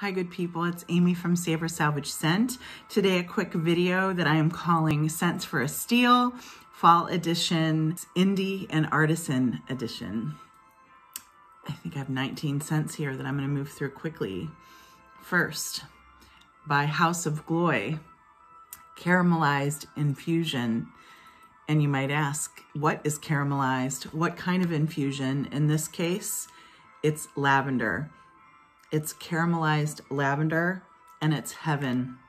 Hi good people, it's Amy from Sauvage Scent. Today a quick video that I am calling Scents for a Steal, Fall Edition, Indie and Artisan Edition. I think I have 19 scents here that I'm going to move through quickly. First, by Haus of Gloi, Caramelized Infusion. And you might ask, what is caramelized? What kind of infusion? In this case, it's lavender. It's caramelized lavender and it's heaven.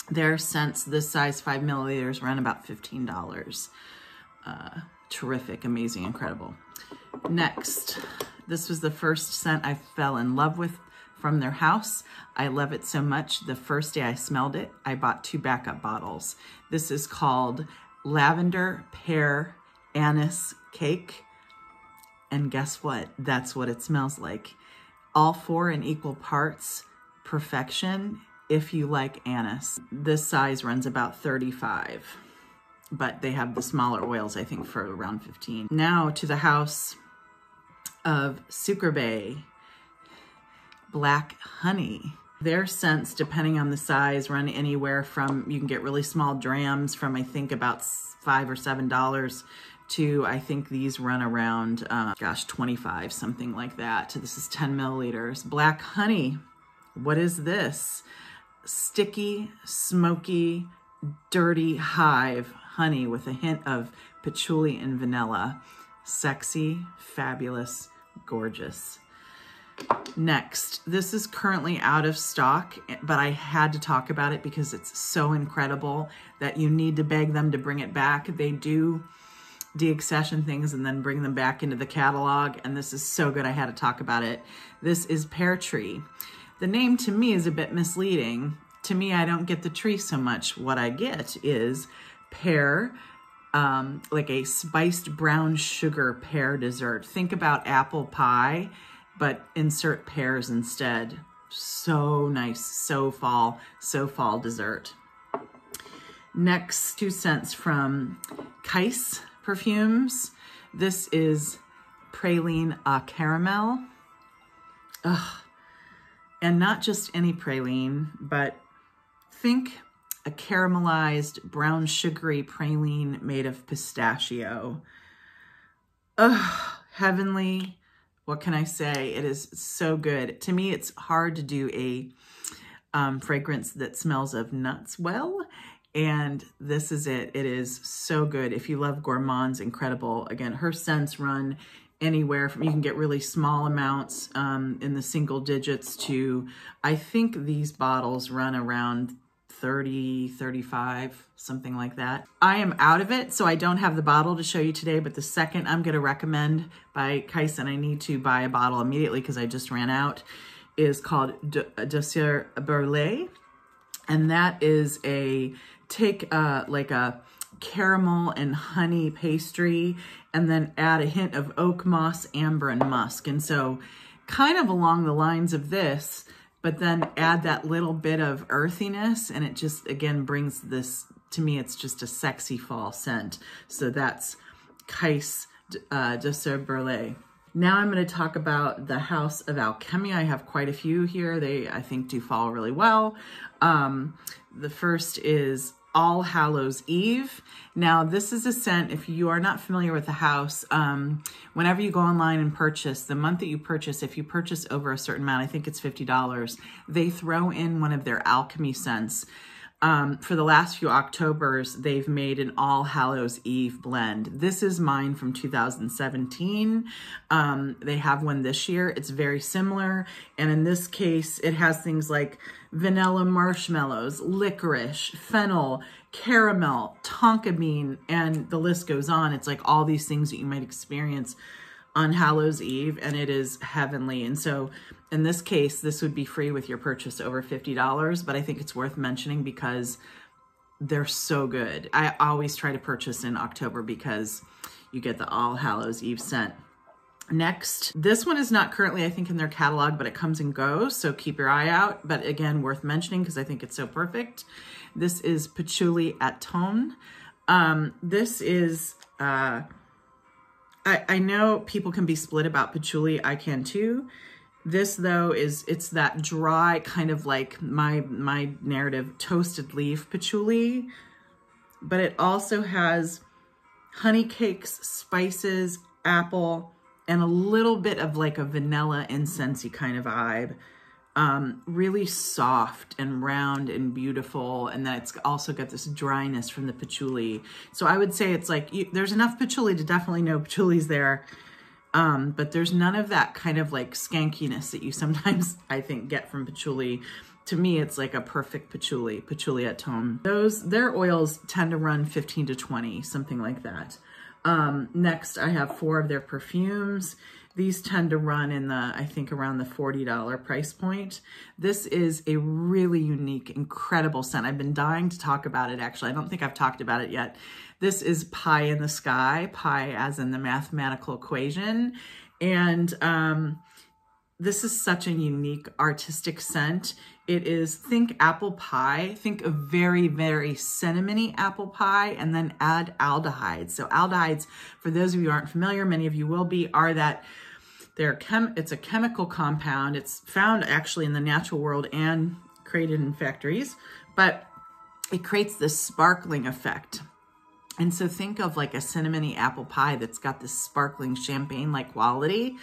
Their scents, this size 5 milliliters, run about $15. Terrific, amazing, incredible. Next, this was the first scent I fell in love with from their house. I love it so much. The first day I smelled it, I bought 2 backup bottles. This is called Lavender, Pear, Anise Cake. And guess what? That's what it smells like. All 4 in equal parts, perfection if you like anise. This size runs about $35, but they have the smaller oils, I think, for around $15. Now to the House of Sucreabeille, Black Honey. Their scents, depending on the size, run anywhere from, you can get really small drams from, I think, about $5 or $7 to, I think these run around, gosh, 25, something like that. This is 10 milliliters. Black Honey, what is this? Sticky, smoky, dirty hive honey with a hint of patchouli and vanilla. Sexy, fabulous, gorgeous. Next, this is currently out of stock, but I had to talk about it because it's so incredible that you need to beg them to bring it back. They do deaccession things and then bring them back into the catalog, and this is so good I had to talk about it. This is Pear Tree. The name to me is a bit misleading. To me, I don't get the tree so much. What I get is pear, like a spiced brown sugar pear dessert. Think about apple pie, but insert pears instead. So nice, so fall dessert. Next, 2 scents from Kyse perfumes. This is Praline Caramel. Ugh. And not just any praline, but think a caramelized brown sugary praline made of pistachio. Ugh, heavenly. What can I say? It is so good. To me, it's hard to do a fragrance that smells of nuts well. And this is it. It is so good. If you love gourmands, incredible. Again, her scents run anywhere from, you can get really small amounts in the single digits to, I think these bottles run around 30, 35, something like that. I am out of it, so I don't have the bottle to show you today, but the second I'm going to recommend by Kyse, and I need to buy a bottle immediately because I just ran out, is called Douceur Brulee. And that is a, take like a caramel and honey pastry and then add a hint of oak moss, amber, and musk. And so kind of along the lines of this, but then add that little bit of earthiness, and it just, again, brings this, to me, it's just a sexy fall scent. So that's Kyse Douceur Brulee. Now I'm going to talk about the House of Alkemia. I have quite a few here. They, I think, do fall really well. The first is All Hallows Eve. Now, this is a scent, if you are not familiar with the house, whenever you go online and purchase, the month that you purchase, if you purchase over a certain amount, I think it's $50, they throw in one of their alchemy scents. For the last few Octobers, they've made an All Hallows Eve blend. This is mine from 2017. They have one this year. It's very similar. And in this case, it has things like vanilla marshmallows, licorice, fennel, caramel, tonka bean, and the list goes on. It's like all these things that you might experience on Hallows Eve, and it is heavenly. And so in this case, this would be free with your purchase over $50, but I think it's worth mentioning because they're so good. I always try to purchase in October because you get the All Hallows Eve scent. Next, this one is not currently, I think, in their catalog, but it comes and goes, so keep your eye out. But again, worth mentioning because I think it's so perfect. This is Patchouli Autumne. This is I know people can be split about patchouli. I can too. This though it's that dry kind of like my narrative toasted leaf patchouli, but it also has honey cakes, spices, apple, and a little bit of like a vanilla incensey kind of vibe. Really soft and round and beautiful, and then it's also got this dryness from the patchouli. So I would say it's like there's enough patchouli to definitely know patchouli's there, but there's none of that kind of like skankiness that you sometimes I think get from patchouli. To me, it's like a perfect patchouli at tone. Their oils tend to run 15 to 20, something like that. Next, I have 4 of their perfumes. These tend to run in the, I think, around the $40 price point. This is a really unique, incredible scent. I've been dying to talk about it, actually. I don't think I've talked about it yet. This is Pie in the Sky, pie as in the mathematical equation. And this is such a unique artistic scent. It is, think apple pie, think a very, very cinnamony apple pie, and then add aldehydes. So aldehydes, for those of you who aren't familiar, many of you will be, are that it's a chemical compound. It's found actually in the natural world and created in factories, but it creates this sparkling effect. And so think of like a cinnamony apple pie that's got this sparkling champagne-like quality.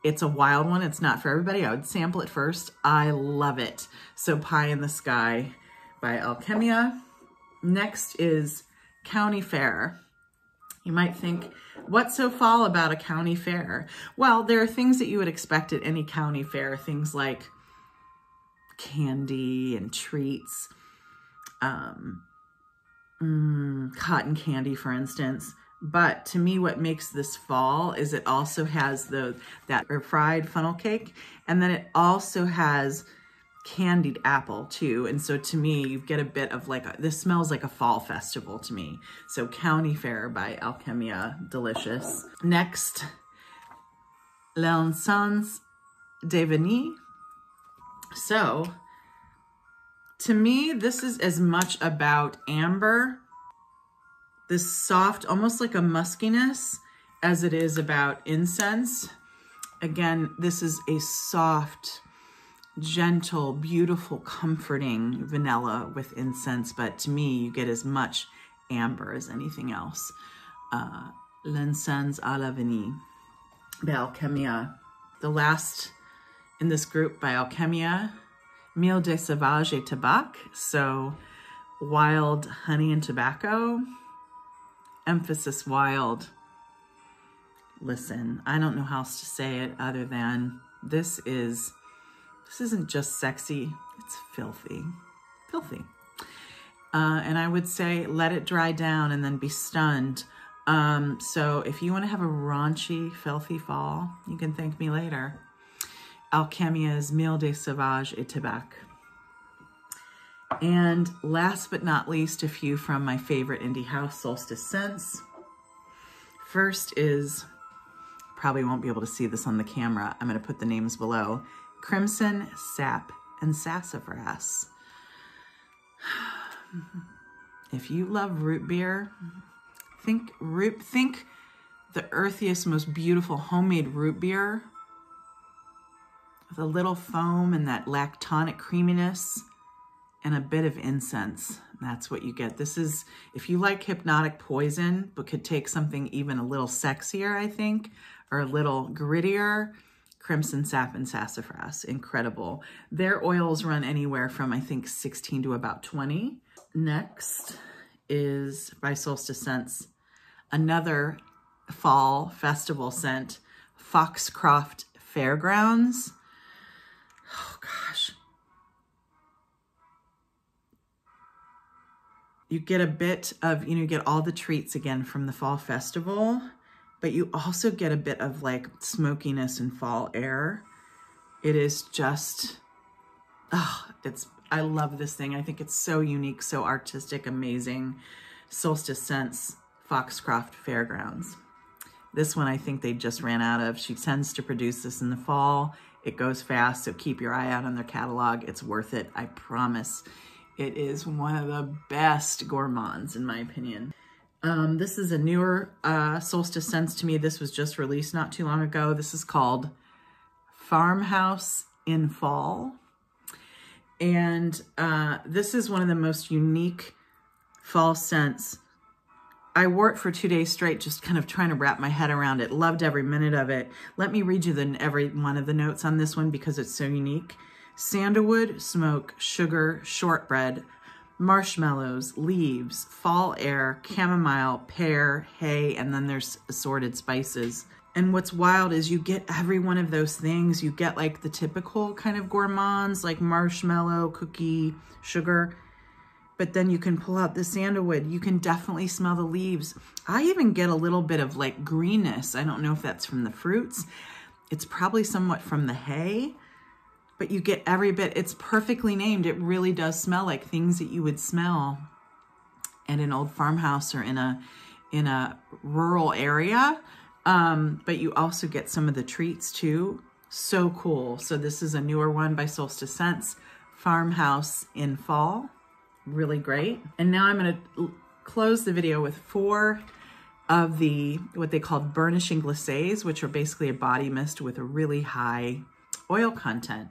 It's a wild one. It's not for everybody. I would sample it first. I love it. So Pie in the Sky by Alkemia. Next is County Fair. You might think, what's so fall about a county fair? Well, there are things that you would expect at any county fair. Things like candy and treats, cotton candy, for instance. But to me, what makes this fall is it also has that fried funnel cake, and then it also has candied apple too. And so to me, you get a bit of like, this smells like a fall festival to me. So County Fair by Alkemia, delicious. Next, L'Encens de Vanille. So to me, this is as much about amber, this soft, almost like a muskiness, as it is about incense. Again, this is a soft, gentle, beautiful, comforting vanilla with incense, but to me, you get as much amber as anything else. L'Encens à la Vanille by Alkemia. The last in this group by Alkemia, Miel de Sauvage et Tabac, so wild honey and tobacco. Emphasis wild. Listen, I don't know how else to say it other than this isn't just sexy, it's filthy. Filthy. And I would say let it dry down and then be stunned. So if you want to have a raunchy, filthy fall, you can thank me later. Alkemia's Miel de Sauvage et Tabac. And last but not least, a few from my favorite indie house, Solstice Scents. First is, probably won't be able to see this on the camera, I'm going to put the names below, Crimson, Sap, and Sassafras. If you love root beer, think the earthiest, most beautiful homemade root beer with a little foam and that lactonic creaminess and a bit of incense. That's what you get. This is, if you like Hypnotic Poison, but could take something even a little sexier, I think, or a little grittier, Crimson, Sap, and Sassafras. Incredible. Their oils run anywhere from, I think, 16 to about 20. Next is by Solstice Scents, another fall festival scent, Foxcroft Fairgrounds. Oh gosh. You get a bit of, you get all the treats again from the fall festival, but you also get a bit of like smokiness and fall air. It is just, I love this thing. I think it's so unique, so artistic, amazing. Solstice Scents, Foxcroft Fairgrounds. This one I think they just ran out of. She tends to produce this in the fall. It goes fast, so keep your eye out on their catalog. It's worth it, I promise. It is one of the best gourmands, in my opinion. This is a newer Solstice Scents to me. This was just released not too long ago. This is called Farmhouse in Fall. And this is one of the most unique fall scents. I wore it for 2 days straight, just kind of trying to wrap my head around it. Loved every minute of it. Let me read you every one of the notes on this one because it's so unique. Sandalwood, smoke, sugar, shortbread, marshmallows, leaves, fall air, chamomile, pear, hay, and then there's assorted spices. And what's wild is you get every one of those things. You get like the typical kind of gourmands, like marshmallow, cookie, sugar, but then you can pull out the sandalwood. You can definitely smell the leaves. I even get a little bit of like greenness. I don't know if that's from the fruits. It's probably somewhat from the hay, but you get every bit. It's perfectly named. It really does smell like things that you would smell at an old farmhouse or in a rural area. But you also get some of the treats too. So cool. So this is a newer one by Solstice Scents, Farmhouse in Fall. Really great. And now I'm going to close the video with 4 of the, what they call burnishing glacés, which are basically a body mist with a really high oil content.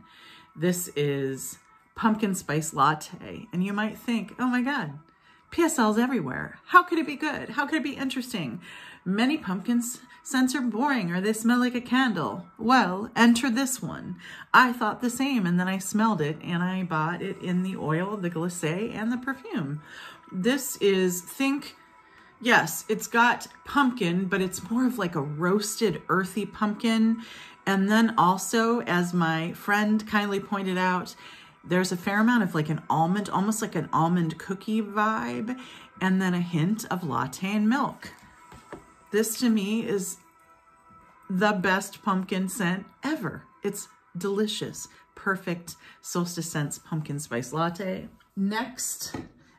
This is Pumpkin Spice Latte. And you might think, oh my God, PSL's everywhere. How could it be good? How could it be interesting? Many pumpkin scents are boring or they smell like a candle. Well, enter this one. I thought the same, and then I smelled it and I bought it in the oil, the glacé, and the perfume. This is, yes, it's got pumpkin, but it's more of like a roasted, earthy pumpkin. And then also, as my friend kindly pointed out, there's a fair amount of like an almond, almost like an almond cookie vibe, and then a hint of latte and milk. This to me is the best pumpkin scent ever. It's delicious. Perfect Solstice Scents Pumpkin Spice Latte. Next,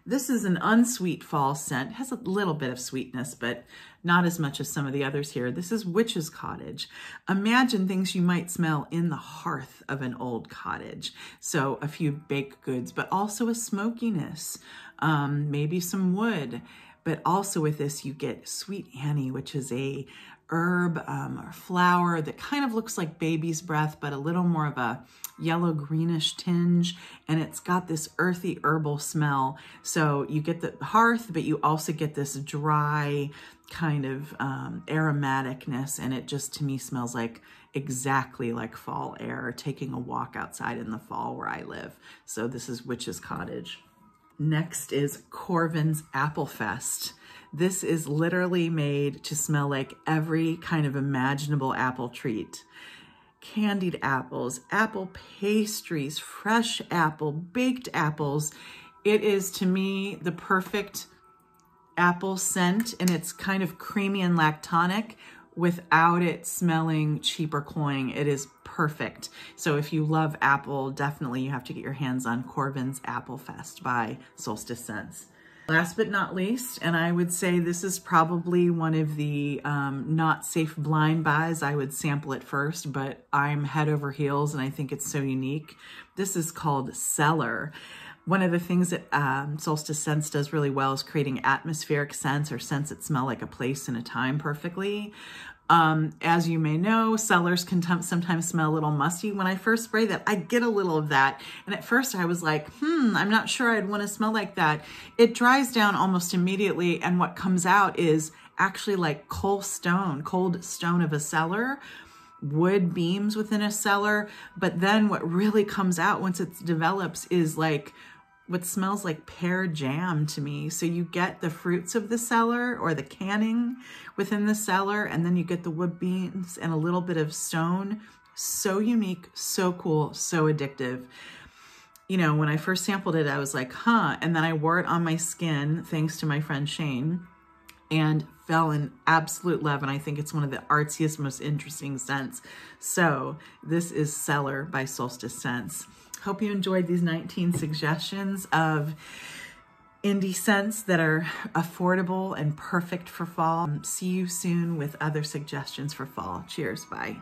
this is an unsweet fall scent. It has a little bit of sweetness, but not as much as some of the others here. This is Witch's Cottage. Imagine things you might smell in the hearth of an old cottage. So a few baked goods, but also a smokiness, maybe some wood. But also with this, you get Sweet Annie, which is a herb or flower that kind of looks like baby's breath, but a little more of a yellow greenish tinge. And it's got this earthy herbal smell. So you get the hearth, but you also get this dry kind of aromaticness. And it just, to me, smells like exactly like fall air, taking a walk outside in the fall where I live. So this is Witch's Cottage. Next is Corvin's Apple Fest. This is literally made to smell like every kind of imaginable apple treat. Candied apples, apple pastries, fresh apple, baked apples. It is, to me, the perfect apple scent, and it's kind of creamy and lactonic without it smelling cheap or cloying. It is perfect. So if you love apple, definitely you have to get your hands on Corvin's Apple Fest by Solstice Scents. Last but not least, and I would say this is probably one of the not safe blind buys. I would sample it first, but I'm head over heels and I think it's so unique. This is called Cellar. One of the things that Solstice Scents does really well is creating atmospheric scents or scents that smell like a place and a time perfectly. As you may know, cellars can sometimes smell a little musty. When I first spray that, I get a little of that. And at first I was like, I'm not sure I'd want to smell like that. It dries down almost immediately. And what comes out is actually like cold stone of a cellar, wood beams within a cellar. But then what really comes out once it develops is like what smells like pear jam to me. So you get the fruits of the cellar or the canning within the cellar, and then you get the wood beams and a little bit of stone. So unique, so cool, so addictive. You know, when I first sampled it, I was like, and then I wore it on my skin, thanks to my friend Shane, and fell in absolute love. And I think it's one of the artsiest, most interesting scents. So this is Cellar by Solstice Scents. Hope you enjoyed these 19 suggestions of indie scents that are affordable and perfect for fall. See you soon with other suggestions for fall. Cheers, bye.